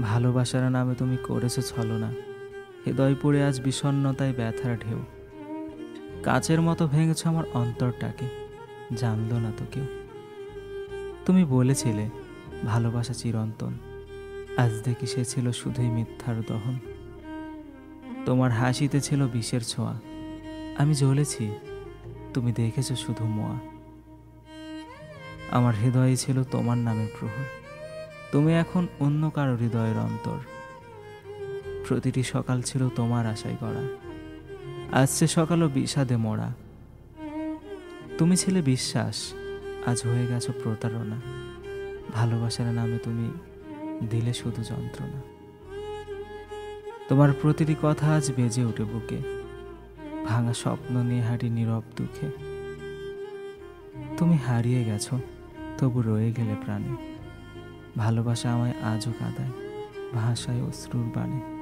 ভালোবাসার নামে তুমি করেছো ছলনা, হৃদয় পুড়ে আজ বিষণ্ণতায় ব্যথার ঢেউ। কাচের মতো ভেঙেছ আমার অন্তরটাকে, জানলো না তো কেউ। তুমি বলেছিলে ভালোবাসা চিরন্তন, আজ দেখি সে ছিল শুধুই মিথ্যার দহন। তোমার হাসিতে ছিল বিষের ছোঁয়া, আমি জ্বলেছি, তুমি দেখেছ শুধু মোয়া। আমার হৃদয়ে ছিল তোমার নামের প্রহর, তুমি এখন অন্য কারো হৃদয়ের অন্তর। প্রতিটি সকাল ছিল তোমার আশায় গড়া, আজ সে সকালও বিষাদে মরা। তুমি ছিলে বিশ্বাস, আজ হয়ে গেছো প্রতারণা। ভালোবাসার নামে তুমি দিলে শুধু যন্ত্রণা। তোমার প্রতিটি কথা আজ বেজে ওঠে বুকে, ভাঙা স্বপ্ন নিয়ে হাঁটি নীরব দুঃখে। তুমি হারিয়ে গেছো, তবু রয়ে গেলে প্রাণে। ভালোবাসা আমায় আজও কাঁদায়, ভাষায় অশ্রুর বাণে।